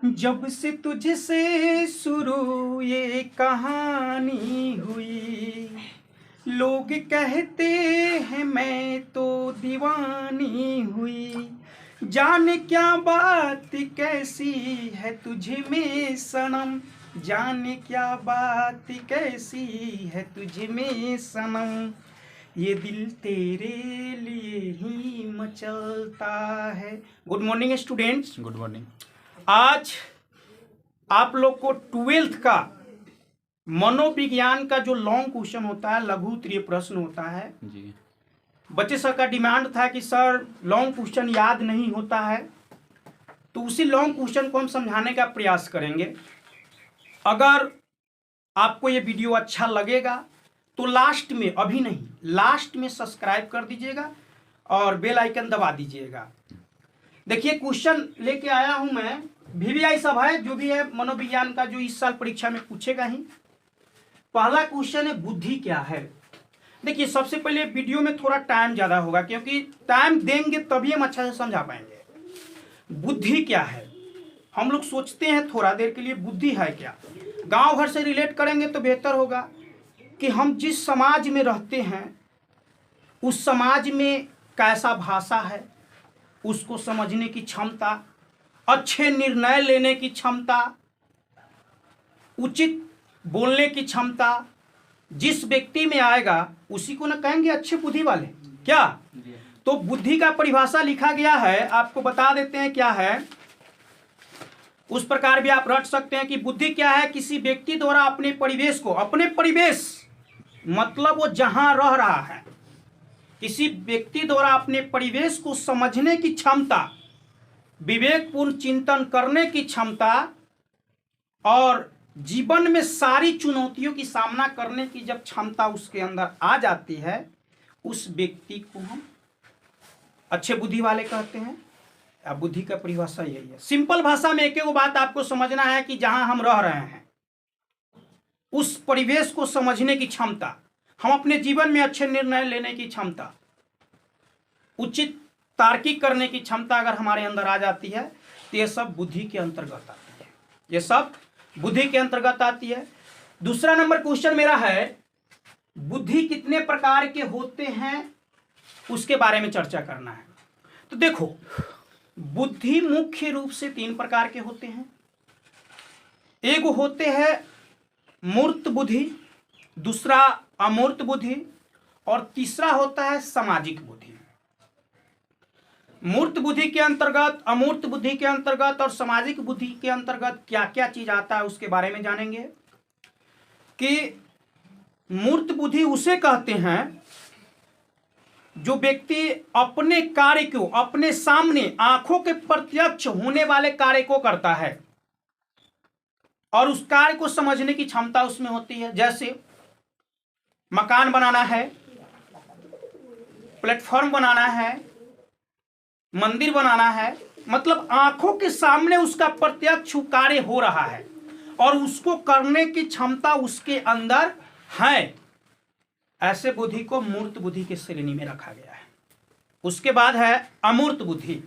जब से तुझसे शुरू ये कहानी हुई, लोग कहते हैं मैं तो दीवानी हुई। जाने क्या बात कैसी है तुझ में सनम, जाने क्या बात कैसी है तुझ में सनम, ये दिल तेरे लिए ही मचलता है। Good morning students. Good morning. आज आप लोग को 12th का मनोविज्ञान का जो लॉन्ग क्वेश्चन होता है, लघु उत्तरीय प्रश्न होता है जी। बच्चे सर का डिमांड था कि सर लॉन्ग क्वेश्चन याद नहीं होता है, तो उसी लॉन्ग क्वेश्चन को हम समझाने का प्रयास करेंगे। अगर आपको ये वीडियो अच्छा लगेगा तो लास्ट में, अभी नहीं, लास्ट में सब्सक्राइब कर दीजिएगा और बेल आइकन दबा दीजिएगा। देखिए क्वेश्चन लेके आया हूं मैं, VVI सब है, जो भी है मनोविज्ञान का, जो इस साल परीक्षा में पूछेगा ही। पहला क्वेश्चन है बुद्धि क्या है। देखिए सबसे पहले वीडियो में थोड़ा टाइम ज्यादा होगा, क्योंकि टाइम देंगे तभी हम अच्छा से समझा पाएंगे। बुद्धि क्या है, हम लोग सोचते हैं थोड़ा देर के लिए बुद्धि है क्या। गांव घर से रिलेट करेंगे तो बेहतर होगा कि हम जिस समाज में रहते हैं उस समाज में कैसा भाषा है, उसको समझने की क्षमता, अच्छे निर्णय लेने की क्षमता, उचित बोलने की क्षमता जिस व्यक्ति में आएगा उसी को ना कहेंगे अच्छे बुद्धि वाले। क्या तो बुद्धि का परिभाषा लिखा गया है, आपको बता देते हैं क्या है। उस प्रकार भी आप रट सकते हैं कि बुद्धि क्या है, किसी व्यक्ति द्वारा अपने परिवेश को, अपने परिवेश मतलब वो जहां रह रहा है, किसी व्यक्ति द्वारा अपने परिवेश को समझने की क्षमता, विवेकपूर्ण चिंतन करने की क्षमता और जीवन में सारी चुनौतियों की सामना करने की जब क्षमता उसके अंदर आ जाती है, उस व्यक्ति को हम अच्छे बुद्धि वाले कहते हैं। बुद्धि का परिभाषा यही है। सिंपल भाषा में एक बात आपको समझना है कि जहां हम रह रहे हैं उस परिवेश को समझने की क्षमता, हम अपने जीवन में अच्छे निर्णय लेने की क्षमता, उचित तार्किक करने की क्षमता अगर हमारे अंदर आ जाती है तो ये सब बुद्धि के अंतर्गत आती है, ये सब बुद्धि के अंतर्गत आती है। दूसरा नंबर क्वेश्चन मेरा है, बुद्धि कितने प्रकार के होते हैं उसके बारे में चर्चा करना है। तो देखो, बुद्धि मुख्य रूप से 3 प्रकार के होते हैं। एक होते हैं मूर्त बुद्धि, दूसरा अमूर्त बुद्धि और तीसरा होता है सामाजिक बुद्धि। मूर्त बुद्धि के अंतर्गत, अमूर्त बुद्धि के अंतर्गत और सामाजिक बुद्धि के अंतर्गत क्या क्या चीज आता है उसके बारे में जानेंगे। कि मूर्त बुद्धि उसे कहते हैं जो व्यक्ति अपने कार्य को, अपने सामने आंखों के प्रत्यक्ष होने वाले कार्य को करता है और उस कार्य को समझने की क्षमता उसमें होती है। जैसे मकान बनाना है, प्लेटफॉर्म बनाना है, मंदिर बनाना है, मतलब आंखों के सामने उसका प्रत्यक्ष कार्य हो रहा है और उसको करने की क्षमता उसके अंदर है। ऐसे बुद्धि को मूर्त बुद्धि की श्रेणी में रखा गया है। उसके बाद है अमूर्त बुद्धि।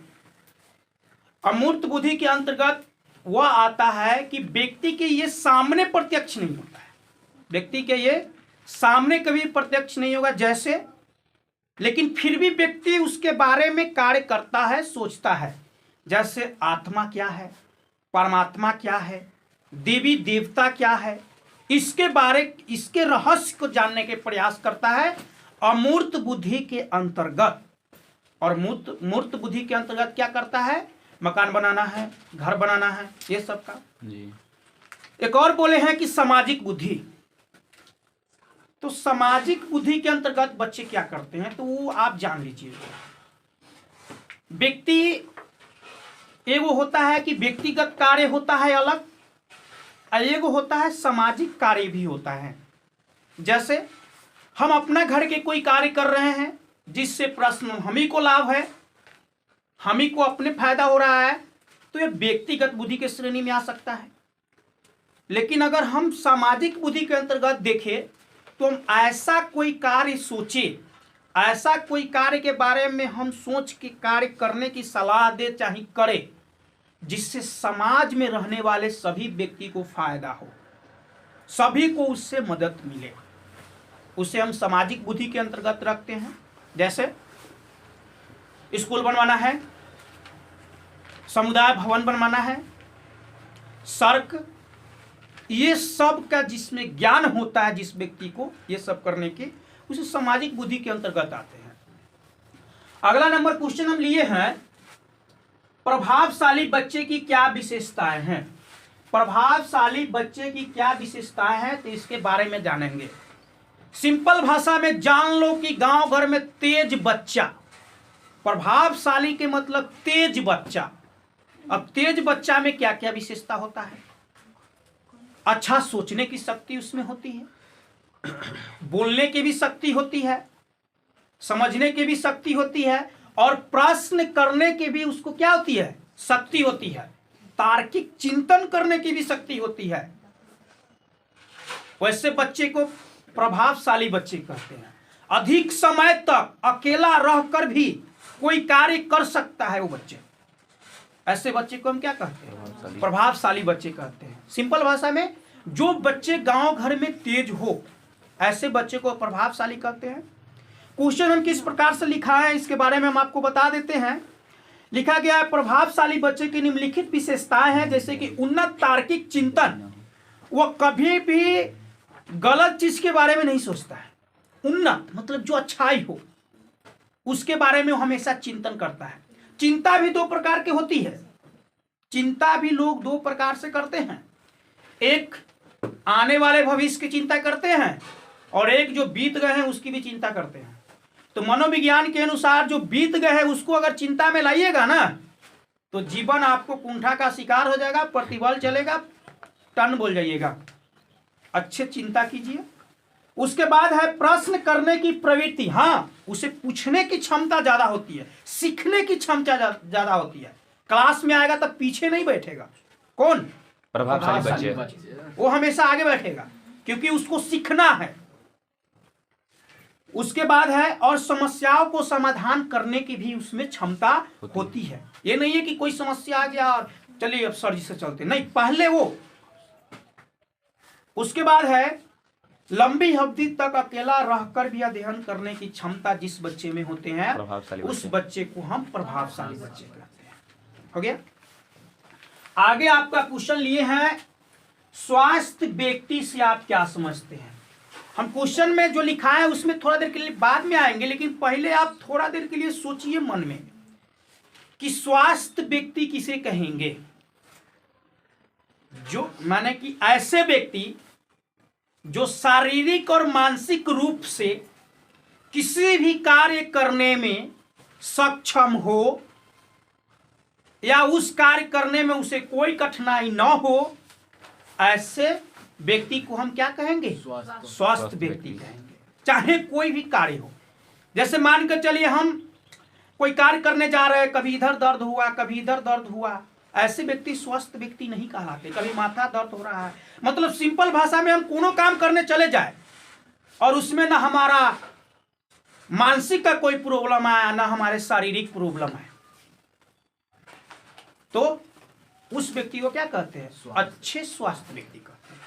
अमूर्त बुद्धि के अंतर्गत वह आता है कि व्यक्ति के ये सामने प्रत्यक्ष नहीं होता है, व्यक्ति के ये सामने कभी प्रत्यक्ष नहीं होगा जैसे, लेकिन फिर भी व्यक्ति उसके बारे में कार्य करता है, सोचता है। जैसे आत्मा क्या है, परमात्मा क्या है, देवी देवता क्या है, इसके बारे, इसके रहस्य को जानने के प्रयास करता है अमूर्त बुद्धि के अंतर्गत। और मूर्त बुद्धि के अंतर्गत क्या करता है, मकान बनाना है, घर बनाना है, ये सब का जी। एक और बोले हैं कि सामाजिक बुद्धि। तो सामाजिक बुद्धि के अंतर्गत बच्चे क्या करते हैं तो वो आप जान लीजिए। व्यक्ति एगो होता है कि व्यक्तिगत कार्य होता है अलग, एगो होता है सामाजिक कार्य भी होता है। जैसे हम अपना घर के कोई कार्य कर रहे हैं जिससे प्रश्न हम ही को लाभ है, हम ही को अपने फायदा हो रहा है, तो ये व्यक्तिगत बुद्धि के श्रेणी में आ सकता है। लेकिन अगर हम सामाजिक बुद्धि के अंतर्गत देखें तो हम ऐसा कोई कार्य सोचे, ऐसा कोई कार्य के बारे में हम सोच के कार्य करने की सलाह दे चाहे करें जिससे समाज में रहने वाले सभी व्यक्ति को फायदा हो, सभी को उससे मदद मिले, उसे हम सामाजिक बुद्धि के अंतर्गत रखते हैं। जैसे स्कूल बनवाना है, समुदाय भवन बनवाना है, सड़क, ये सब का जिसमें ज्ञान होता है जिस व्यक्ति को, ये सब करने के, उसे सामाजिक बुद्धि के अंतर्गत आते हैं। अगला नंबर क्वेश्चन हम लिए हैं, प्रभावशाली बच्चे की क्या विशेषताएं हैं। प्रभावशाली बच्चे की क्या विशेषताएं हैं, तो इसके बारे में जानेंगे। सिंपल भाषा में जान लो कि गांव घर में तेज बच्चा, प्रभावशाली के मतलब तेज बच्चा। अब तेज बच्चा में क्या क्या विशेषता होता है? अच्छा सोचने की शक्ति उसमें होती है, बोलने की भी शक्ति होती है, समझने की भी शक्ति होती है, और प्रश्न करने की भी उसको क्या होती है? शक्ति होती है। तार्किक चिंतन करने की भी शक्ति होती है। वैसे बच्चे को प्रभावशाली बच्चे कहते हैं। अधिक समय तक अकेला रहकर भी कोई कार्य कर सकता है वो बच्चे, ऐसे बच्चे को हम क्या कहते हैं? प्रभावशाली बच्चे कहते हैं। सिंपल भाषा में जो बच्चे गांव घर में तेज हो, ऐसे बच्चे को प्रभावशाली कहते हैं। क्वेश्चन हम किस प्रकार से लिखा है इसके बारे में हम आपको बता देते हैं। लिखा गया है, प्रभावशाली बच्चे की निम्नलिखित विशेषताएं हैं, जैसे कि उन्नत तार्किक चिंतन, वह कभी भी गलत चीज के बारे में नहीं सोचता है। उन्नत मतलब जो अच्छाई हो उसके बारे में वो हमेशा चिंतन करता है। चिंता भी दो प्रकार की होती है, चिंता भी लोग दो प्रकार से करते हैं। एक आने वाले भविष्य की चिंता करते हैं, और एक जो बीत गए हैं उसकी भी चिंता करते हैं। तो मनोविज्ञान के अनुसार जो बीत गए हैं उसको अगर चिंता में लाइएगा ना, तो जीवन आपको कुंठा का शिकार हो जाएगा, प्रतिबल चलेगा, टन बोल जाइएगा। अच्छे चिंता कीजिए। उसके बाद है प्रश्न करने की प्रवृत्ति। हाँ, उसे पूछने की क्षमता ज्यादा होती है, सीखने की क्षमता ज्यादा होती है। क्लास में आएगा तब पीछे नहीं बैठेगा। कौन? प्रभावशाली बच्चे। वो हमेशा आगे बैठेगा क्योंकि उसको सीखना है। उसके बाद है, और समस्याओं को समाधान करने की भी उसमें क्षमता होती है। ये नहीं है कि कोई समस्या आ गया और चलिए अब सर जी से चलते, नहीं, पहले वो। उसके बाद है, लंबी अवधि तक अकेला रहकर भी अध्ययन करने की क्षमता जिस बच्चे में होते हैं उस बच्चे को हम प्रभावशाली बच्चे कहते हैं। हो गया। आगे आपका क्वेश्चन लिए हैं, स्वास्थ्य व्यक्ति से आप क्या समझते हैं। हम क्वेश्चन में जो लिखा है उसमें थोड़ा देर के लिए बाद में आएंगे, लेकिन पहले आप थोड़ा देर के लिए सोचिए मन में कि स्वास्थ्य व्यक्ति किसे कहेंगे। जो माने कि ऐसे व्यक्ति जो शारीरिक और मानसिक रूप से किसी भी कार्य करने में सक्षम हो, या उस कार्य करने में उसे कोई कठिनाई न हो, ऐसे व्यक्ति को हम क्या कहेंगे? स्वस्थ व्यक्ति कहेंगे। चाहे कोई भी कार्य हो, जैसे मान कर चलिए हम कोई कार्य करने जा रहे हैं, कभी इधर दर्द हुआ, कभी इधर दर्द हुआ, ऐसे व्यक्ति स्वस्थ व्यक्ति नहीं कहलाते। कभी माथा दर्द हो रहा है, मतलब सिंपल भाषा में हम कोनो काम करने चले जाए और उसमें ना हमारा मानसिक का कोई प्रॉब्लम आया, ना हमारे शारीरिक प्रॉब्लम है, तो उस व्यक्ति को क्या कहते हैं? अच्छे स्वास्थ्य व्यक्ति कहते हैं।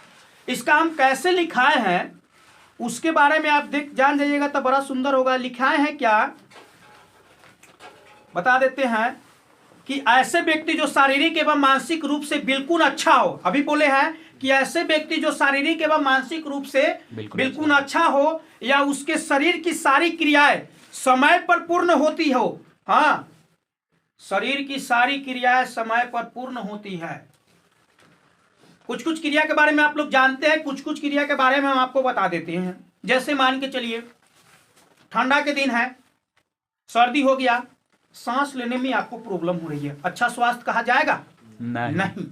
इसका हम कैसे लिखाए हैं उसके बारे में आप जान जाइएगा तो बड़ा सुंदर होगा। लिखाए हैं क्या, बता देते हैं कि ऐसे व्यक्ति जो शारीरिक एवं मानसिक रूप से बिल्कुल अच्छा हो। अभी बोले हैं कि ऐसे व्यक्ति जो शारीरिक एवं मानसिक रूप से बिल्कुल अच्छा हो, या उसके शरीर की सारी क्रियाएं समय पर पूर्ण होती हो। हाँ, शरीर की सारी क्रियाएं समय पर पूर्ण होती है। कुछ कुछ क्रिया के बारे में आप लोग जानते हैं, कुछ कुछ क्रिया के बारे में हम आपको बता देते हैं। जैसे मान के चलिए ठंडा के दिन है, सर्दी हो गया, सांस लेने में आपको प्रॉब्लम हो रही है, अच्छा स्वास्थ्य कहा जाएगा? नहीं,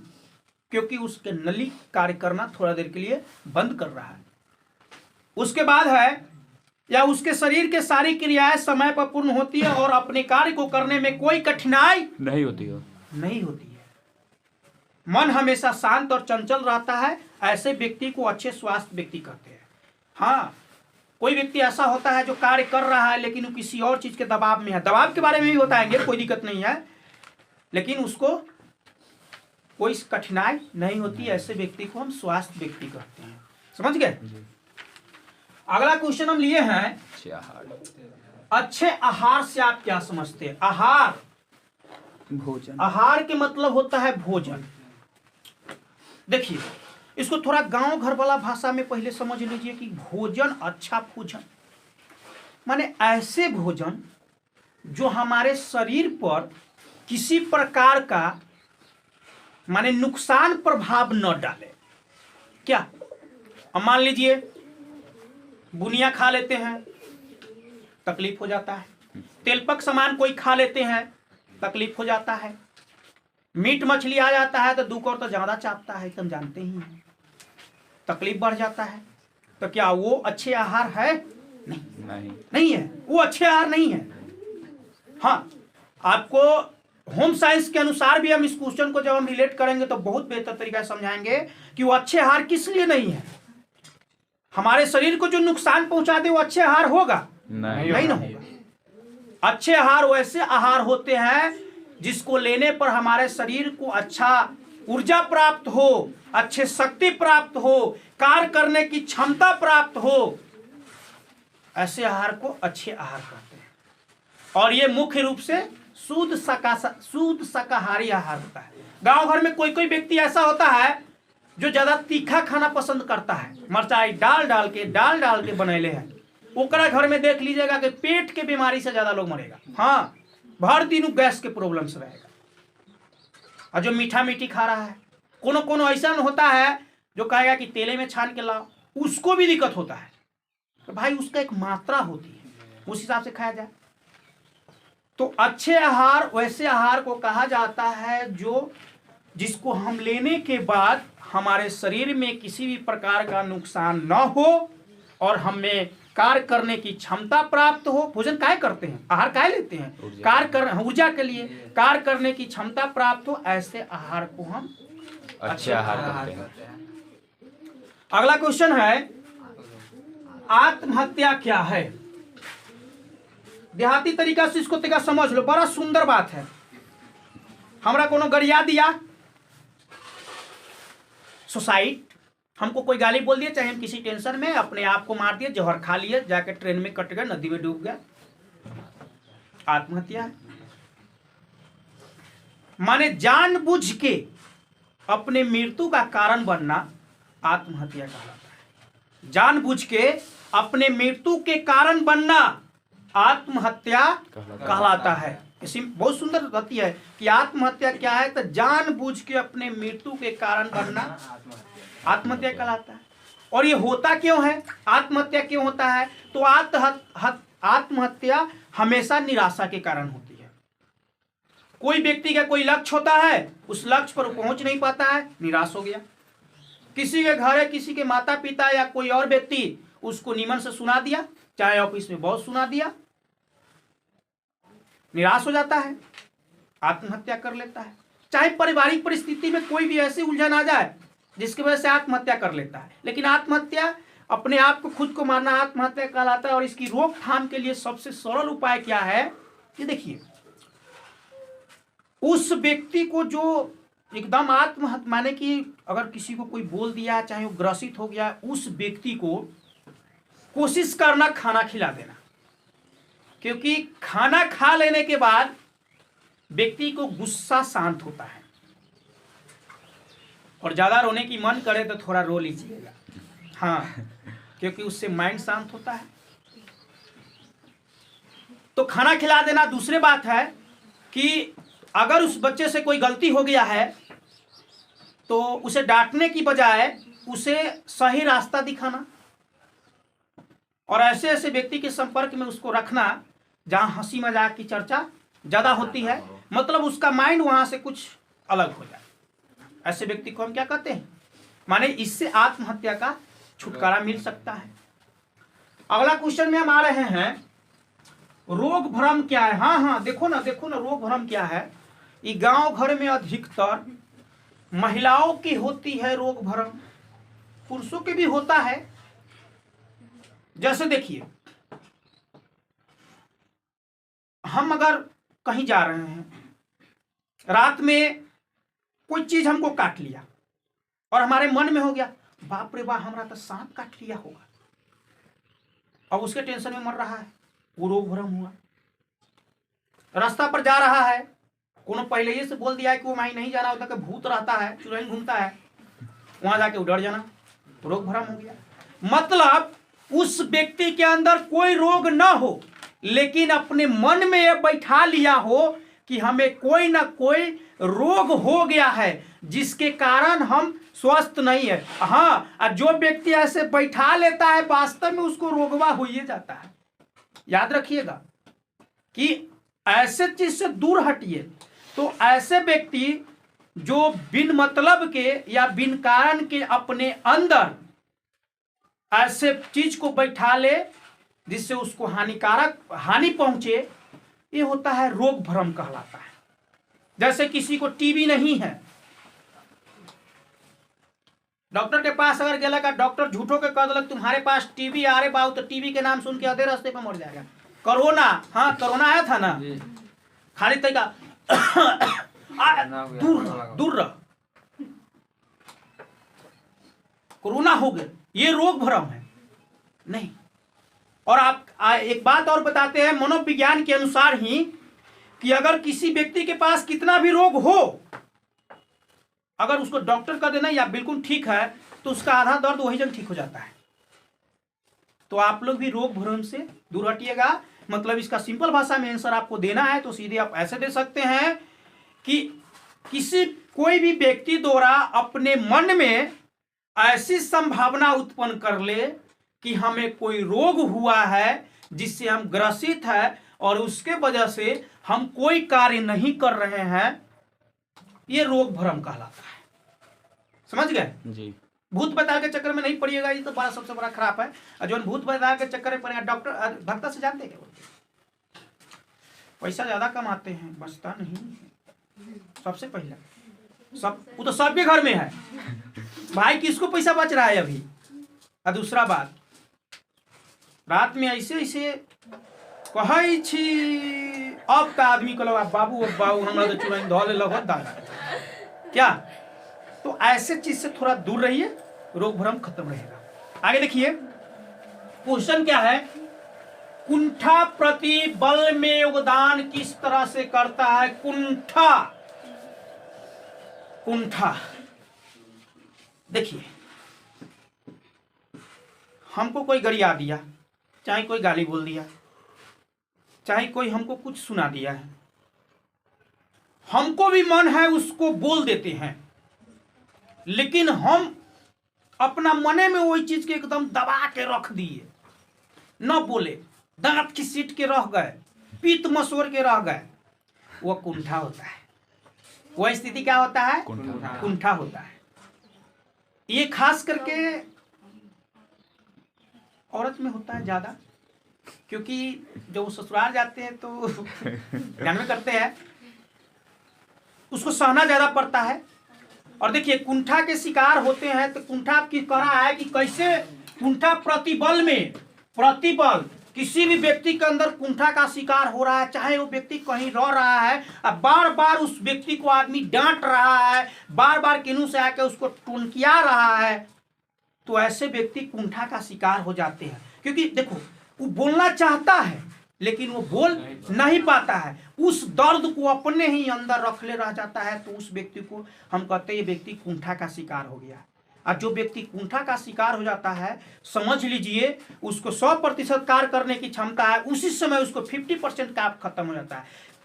क्योंकि उसके नली कार्य करना थोड़ा देर के लिए बंद कर रहा है। उसके बाद है, या उसके शरीर के सारी क्रियाएं समय पर पूर्ण होती है और अपने कार्य को करने में कोई कठिनाई नहीं होती है। मन हमेशा शांत और चंचल रहता है, ऐसे व्यक्ति को अच्छे स्वास्थ्य व्यक्ति कहते हैं। हाँ, कोई व्यक्ति ऐसा होता है जो कार्य कर रहा है लेकिन वो किसी और चीज के दबाव में है, दबाव के बारे में भी बताएंगे, कोई दिक्कत नहीं है, लेकिन उसको कोई कठिनाई नहीं होती, ऐसे व्यक्ति को हम स्वस्थ व्यक्ति कहते हैं। समझ गए? अगला क्वेश्चन हम लिए हैं, अच्छे आहार। अच्छे आहार से आप क्या समझते हैं? आहार, भोजन। आहार के मतलब होता है भोजन। देखिए, इसको थोड़ा गांव घर वाला भाषा में पहले समझ लीजिए कि भोजन, अच्छा भोजन माने ऐसे भोजन जो हमारे शरीर पर किसी प्रकार का माने नुकसान प्रभाव न डाले। क्या? अब मान लीजिए बुनिया खा लेते हैं, तकलीफ हो जाता है। तेलपक सामान कोई खा लेते हैं, तकलीफ हो जाता है। मीट मछली आ जाता है तो दुख और तो ज्यादा चाहता है, तुम जानते ही हैं, तकलीफ बढ़ जाता है। तो क्या वो अच्छे आहार है? नहीं है, वो अच्छे आहार नहीं है। हाँ, आपको होम साइंस के अनुसार भी हम इस क्वेश्चन को जब हम रिलेट करेंगे तो बहुत बेहतर तरीका से समझाएंगे कि वो अच्छे आहार किस लिए नहीं है। हमारे शरीर को जो नुकसान पहुंचा दे वो अच्छे आहार होगा? नहीं ना होगा। अच्छे आहार वैसे आहार होते हैं जिसको लेने पर हमारे शरीर को अच्छा ऊर्जा प्राप्त हो, अच्छे शक्ति प्राप्त हो, कार्य करने की क्षमता प्राप्त हो। ऐसे आहार को अच्छे आहार कहते हैं। और ये मुख्य रूप से शुद्ध शाकाहारी आहार होता है। गांव घर में कोई कोई व्यक्ति ऐसा होता है जो ज्यादा तीखा खाना पसंद करता है, मिर्चाई डाल डाल के बनैले हैं, ओकरा घर में देख लीजिएगा कि पेट के बीमारी से ज्यादा लोग मरेगा। हाँ, भर दिन गैस के प्रॉब्लम से रहेगा। और जो मीठा मीठी खा रहा है, कोनो ऐसा होता है जो कहेगा कि तेले में छान के लाओ, उसको भी दिक्कत होता है। तो भाई उसका एक मात्रा होती है, उस हिसाब से खाया जाए। तो अच्छे आहार वैसे आहार को कहा जाता है जो जिसको हम लेने के बाद हमारे शरीर में किसी भी प्रकार का नुकसान न हो और हमें कार्य करने की क्षमता प्राप्त हो। भोजन काहे करते हैं, आहार काहे लेते हैं? कार्य कर, ऊर्जा के लिए, कार्य करने की क्षमता प्राप्त हो, ऐसे आहार को हम अच्छे आहार कहते हैं। अगला क्वेश्चन है, आत्महत्या क्या है? देहाती तरीका से इसको तरीका समझ लो, बड़ा सुंदर बात है। हमरा कोनो गरिया दिया, सुसाइड, हमको कोई गाली बोल दिया, चाहे हम किसी टेंशन में अपने आप को मार दिए, जहर खा लिए, जाके ट्रेन में कट गए, नदी में डूब गया, आत्महत्या है। माने जानबूझ के अपने मृत्यु का कारण बनना आत्महत्या कहलाता है। जानबूझ के अपने मृत्यु के कारण बनना आत्महत्या कहलाता है। इसी बहुत सुंदर गति है कि आत्महत्या क्या है, तो जानबूझ के अपने मृत्यु के कारण बनना आत्महत्या कहलाता है। और ये होता क्यों है, आत्महत्या क्यों होता है? तो आत्महत्या हमेशा निराशा के कारण होती है। कोई व्यक्ति का कोई लक्ष्य होता है, उस लक्ष्य पर पहुंच नहीं पाता है, निराश हो गया। किसी के घर है, किसी के माता पिता या कोई और व्यक्ति उसको निमन से सुना दिया, चाहे ऑफिस में बहुत सुना दिया, निराश हो जाता है, आत्महत्या कर लेता है। चाहे पारिवारिक परिस्थिति में कोई भी ऐसी उलझन आ जाए जिसकी वजह से आत्महत्या कर लेता है। लेकिन आत्महत्या, अपने आप को खुद को मारना आत्महत्या कहलाता है। और इसकी रोकथाम के लिए सबसे सरल उपाय क्या है कि देखिए, उस व्यक्ति को जो एकदम आत्महत्या माने कि अगर किसी को कोई बोल दिया, चाहे वो ग्रसित हो गया, उस व्यक्ति को कोशिश करना खाना खिला देना। क्योंकि खाना खा लेने के बाद व्यक्ति को गुस्सा शांत होता है, और ज्यादा रोने की मन करे तो थोड़ा रो लीजिएगा। हाँ, क्योंकि उससे माइंड शांत होता है। तो खाना खिला देना। दूसरी बात है कि अगर उस बच्चे से कोई गलती हो गया है तो उसे डांटने की बजाय उसे सही रास्ता दिखाना, और ऐसे ऐसे व्यक्ति के संपर्क में उसको रखना जहां हंसी मजाक की चर्चा ज्यादा होती है, मतलब उसका माइंड वहां से कुछ अलग हो जाए। ऐसे व्यक्ति को हम क्या कहते हैं, माने इससे आत्महत्या का छुटकारा मिल सकता है। अगला क्वेश्चन में हम आ रहे हैं, रोग भ्रम क्या है? हाँ, देखो ना रोग भ्रम क्या है। ये गांव घर में अधिकतर महिलाओं की होती है रोग भ्रम, पुरुषों के भी होता है। जैसे देखिए, हम अगर कहीं जा रहे हैं, रात में कोई चीज हमको काट लिया और हमारे मन में हो गया बाप रे बाप हमारा तो सांप काट लिया होगा, और उसके टेंशन में मर रहा है, वो रोग भ्रम हुआ। रास्ता पर जा रहा है, कोनो पहले ही से बोल दिया है कि वो वहीं नहीं जाना, होता कि भूत रहता है, चुड़ैल घूमता है, वहां जाके उधर जाना, तो रोग भ्रम हो गया। मतलब उस व्यक्ति के अंदर कोई रोग ना हो, लेकिन अपने मन में यह बैठा लिया हो कि हमें कोई ना कोई रोग हो गया है जिसके कारण हम स्वस्थ नहीं है। हाँ, जो व्यक्ति ऐसे बैठा लेता है वास्तव में उसको रोगवा हो ही जाता है। याद रखिएगा कि ऐसे चीज से दूर हटिए। तो ऐसे व्यक्ति जो बिन मतलब के या बिन कारण के अपने अंदर ऐसे चीज को बैठा ले जिससे उसको हानि पहुंचे, ये होता है रोग भ्रम कहलाता है। जैसे किसी को टीबी नहीं है, डॉक्टर के पास अगर गेला का डॉक्टर झूठो के कह दिलक तुम्हारे पास टीबी आ रे बाबू, तो टीबी के नाम सुन के आधे रास्ते पे मर जाएगा। कोरोना, हाँ कोरोना आया था ना, खाली तरीका दूर रह, कोरोना हो गया, ये रोग भ्रम है नहीं। और आप एक बात और बताते हैं मनोविज्ञान के अनुसार ही कि अगर किसी व्यक्ति के पास कितना भी रोग हो, अगर उसको डॉक्टर का देना या बिल्कुल ठीक है, तो उसका आधा दर्द वही जगह ठीक हो जाता है। तो आप लोग भी रोग भ्रम से दूर हटिएगा। मतलब इसका सिंपल भाषा में आंसर आपको देना है तो सीधे आप ऐसे दे सकते हैं कि कोई भी व्यक्ति द्वारा अपने मन में ऐसी संभावना उत्पन्न कर ले कि हमें कोई रोग हुआ है जिससे हम ग्रसित है और उसके वजह से हम कोई कार्य नहीं कर रहे हैं, ये रोग भ्रम कहलाता है। समझ गए जी। भूत बता के चक्कर में नहीं पड़िएगा, ये तो बड़ा सबसे बड़ा खराब है। और जो भूत बता के चक्कर में पड़ेगा, डॉक्टर भक्ता से जानते हैं पैसा ज्यादा कमाते हैं, बचता नहीं। सबसे पहला सब वो तो सबके घर में है भाई, किसको पैसा बच रहा है अभी। और दूसरा बात, रात में ऐसे ऐसे कहे छी अब का आदमी को लगा बाबू हमरा तो चुराई धोले लगत दादा क्या। तो ऐसे चीज से थोड़ा दूर रहिए, रोग भ्रम खत्म रहेगा। आगे देखिए क्वेश्चन क्या है, कुंठा प्रति बल में योगदान किस तरह से करता है। कुंठा देखिए, हमको कोई गरिया दिया, चाहे कोई गाली बोल दिया, चाहे कोई हमको कुछ सुना दिया है, हमको भी मन है उसको बोल देते हैं, लेकिन हम अपना मने में वही चीज के एकदम दबा के रख दिए, न बोले, दांत खिसीट के रह गए, पीत मसोर के रह गए, वो कुंठा होता है। वह स्थिति क्या होता है, कुंठा होता है। ये खास करके औरत में होता है ज्यादा, क्योंकि जब वो ससुराल जाते हैं तो ध्यान में करते हैं, उसको सहना ज्यादा पड़ता है। और देखिए कुंठा के शिकार होते हैं तो कुंठा की करा है कि कैसे कुंठा प्रतिबल में, प्रतिबल किसी भी व्यक्ति के अंदर कुंठा का शिकार हो रहा है, चाहे वो व्यक्ति कहीं रह रहा है, अब बार बार उस व्यक्ति को आदमी डांट रहा है, बार बार किन्हू से आकर उसको टुनकिया रहा है, तो ऐसे व्यक्ति कुंठा का शिकार हो जाते हैं। क्योंकि देखो वो बोलना चाहता है लेकिन वो बोल नहीं पाता है, उस दर्द को अपने ही अंदर रख ले रह जाता है, तो उस व्यक्ति को हम कहते हैं ये व्यक्ति कुंठा का शिकार हो गया। और जो व्यक्ति कुंठा का शिकार हो जाता है, समझ लीजिए उसको 100% कार्य करने की क्षमता है, उसी समय उसको 50% काम खत्म हो जाता है।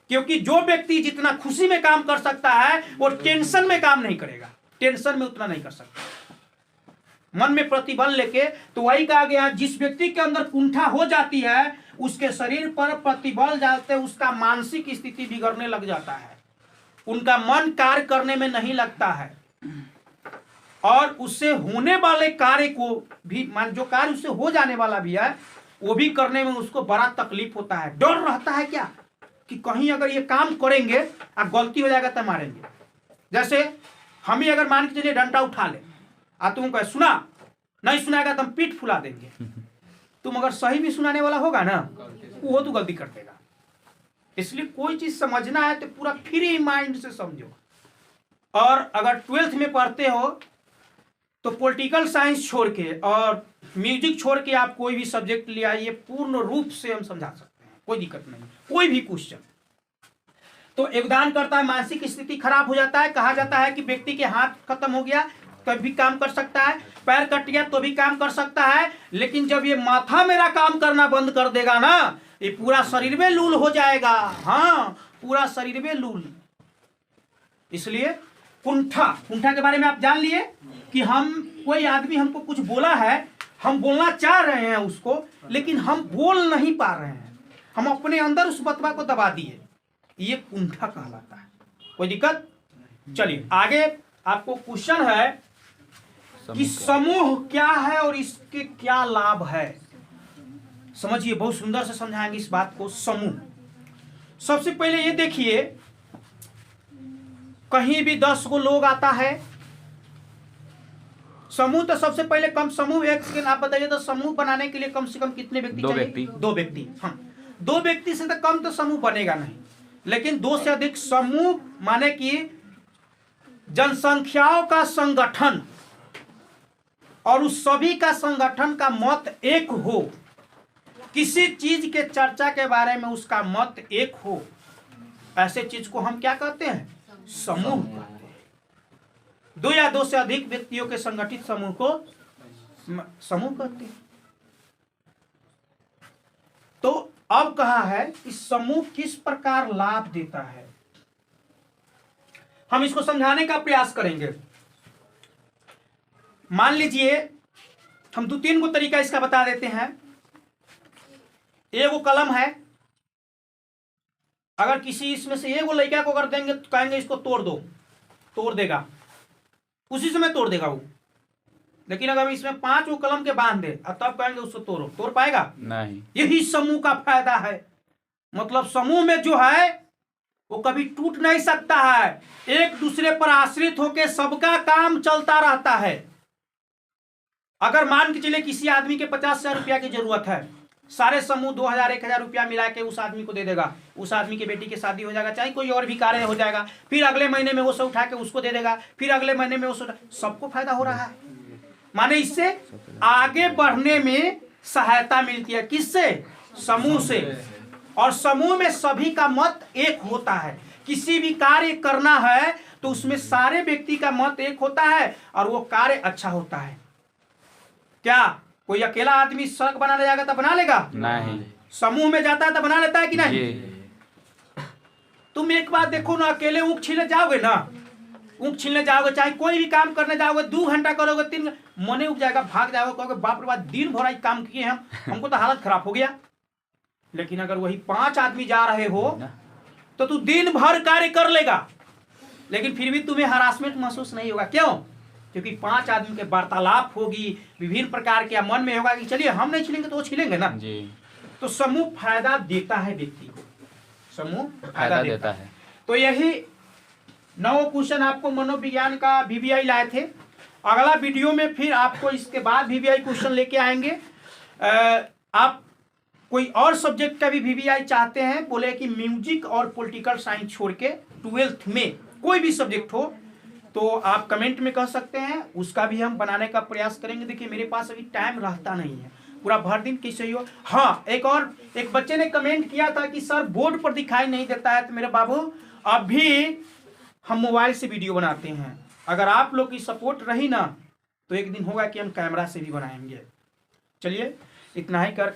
क्योंकि जो व्यक्ति जितना खुशी में काम कर सकता है वो टेंशन में काम नहीं करेगा, टेंशन में उतना नहीं कर सकता मन में प्रतिबल लेके। तो वही कहा गया, जिस व्यक्ति के अंदर कुंठा हो जाती है उसके शरीर पर प्रतिबल डालते उसका मानसिक स्थिति बिगड़ने लग जाता है, उनका मन कार्य करने में नहीं लगता है, और उससे होने वाले कार्य को भी, जो कार्य उससे हो जाने वाला भी है वो भी करने में उसको बड़ा तकलीफ होता है। डर रहता है क्या कि कहीं अगर ये काम करेंगे और गलती हो जाएगा तो मारेंगे। जैसे हम ही अगर मान के चलिए डंडा उठा ले और तुम कहे सुना, नहीं सुनाएगा तो हम पीठ फुला देंगे, तुम अगर सही भी सुनाने वाला होगा ना वो तो गलती कर देगा। इसलिए कोई चीज समझना है तो पूरा फ्री माइंड से समझो, और अगर 12th में पढ़ते हो तो पॉलिटिकल साइंस छोड़ के और म्यूजिक छोड़ के आप कोई भी सब्जेक्ट ले आइए, पूर्ण रूप से हम समझा सकते हैं, कोई दिक्कत नहीं। कोई भी क्वेश्चन तो योगदान करता है। मानसिक स्थिति खराब हो जाता है, कहा जाता है कि व्यक्ति के हाथ खत्म हो गया तब भी काम कर सकता है, पैर कट गया तो भी काम कर सकता है, लेकिन जब ये माथा मेरा काम करना बंद कर देगा ना, ये पूरा शरीर में लूल हो जाएगा। हाँ, पूरा शरीर में लूल। इसलिए कुंठा के बारे में आप जान लिए कि हम कोई आदमी हमको कुछ बोला है, हम बोलना चाह रहे हैं उसको, लेकिन हम बोल नहीं पा रहे हैं, हम अपने अंदर उस बतवा को दबा दिए, ये कुंठा कहलाता है। कोई दिक्कत? चलिए आगे आपको क्वेश्चन है कि समूह क्या है और इसके क्या लाभ है। समझिए, बहुत सुंदर से समझाएंगे इस बात को। समूह, सबसे पहले ये देखिए, कहीं भी 10 गो लोग आता है समूह, तो सबसे पहले कम समूह एक सेकंड आप बताइए तो समूह बनाने के लिए कम से कम कितने व्यक्ति चाहिए? 2 व्यक्ति। हाँ, 2 व्यक्ति से तो कम तो समूह बनेगा नहीं, लेकिन 2 से अधिक समूह माने कि जनसंख्याओं का संगठन, और उस सभी का संगठन का मत एक हो, किसी चीज के चर्चा के बारे में उसका मत एक हो, ऐसे चीज को हम क्या कहते हैं? समूह कहते हैं। 2 या 2 से अधिक व्यक्तियों के संगठित समूह को समूह कहते हैं। तो अब कहा है कि समूह किस प्रकार लाभ देता है, हम इसको समझाने का प्रयास करेंगे। मान लीजिए हम 2-3 गो तरीका इसका बता देते हैं। एगो कलम है, अगर किसी इसमें से एगो लड़का को अगर देंगे तो कहेंगे इसको तोड़ दो, तोड़ देगा, उसी समय तोड़ देगा वो। लेकिन अगर इसमें 5 गो कलम के बांध दे और तब कहेंगे उसको तोड़ो, तोड़ पाएगा नहीं। यही समूह का फायदा है। मतलब समूह में जो है वो कभी टूट नहीं सकता है, एक दूसरे पर आश्रित होकर सबका काम चलता रहता है। अगर मान के चले किसी आदमी के 50,000 रुपया की जरूरत है, सारे समूह 2,000-1,000 रुपया मिला के उस आदमी को दे देगा, उस आदमी की बेटी की शादी हो जाएगा, चाहे कोई और भी कार्य हो जाएगा, फिर अगले महीने में वो सब उठा के उसको दे देगा, फिर अगले महीने में वो सबको फायदा हो रहा है। माने इससे आगे बढ़ने में सहायता मिलती है। किससे? समूह से। और समूह में सभी का मत एक होता है। किसी भी कार्य करना है तो उसमें सारे व्यक्ति का मत एक होता है और वो कार्य अच्छा होता है। क्या कोई अकेला आदमी सड़क बनाने जाएगा तो बना लेगा? नहीं। समूह में जाता है तो बना लेता है कि नहीं? तुम एक बात देखो ना, अकेले ऊँख छीलने जाओगे ना, ऊँख छीलने जाओगे, चाहे कोई भी काम करने जाओगे, 2 घंटा करोगे, 3 मने उग जाएगा, भाग जाओगे, कहोगे बाप रे बाप दिन भर आज काम किए हम, हमको तो हालत खराब हो गया। लेकिन अगर वही 5 आदमी जा रहे हो तो तू दिन भर कार्य कर लेगा, लेकिन फिर भी तुम्हें हरासमेंट महसूस नहीं होगा। क्यों? क्योंकि 5 आदमी के वार्तालाप होगी, विभिन्न प्रकार के मन में होगा कि चलिए हम नहीं छिलेंगे तो वो छिलेंगे ना जी। तो समूह फायदा देता है व्यक्ति को, समूह फायदा देता है। तो यही 9 क्वेश्चन आपको मनोविज्ञान का VVI लाए थे। अगला वीडियो में फिर आपको इसके बाद VVI क्वेश्चन लेके आएंगे। आप कोई और सब्जेक्ट का भी VVI चाहते हैं, बोले कि म्यूजिक और पॉलिटिकल साइंस छोड़ के 12th में कोई भी सब्जेक्ट हो तो आप कमेंट में कह सकते हैं, उसका भी हम बनाने का प्रयास करेंगे। देखिए मेरे पास अभी टाइम रहता नहीं है, पूरा भर दिन कैसे हो। हाँ, एक बच्चे ने कमेंट किया था कि सर बोर्ड पर दिखाई नहीं देता है, तो मेरे बाबू अभी हम मोबाइल से वीडियो बनाते हैं, अगर आप लोग की सपोर्ट रही ना तो एक दिन होगा कि हम कैमरा से भी बनाएंगे। चलिए इतना ही कर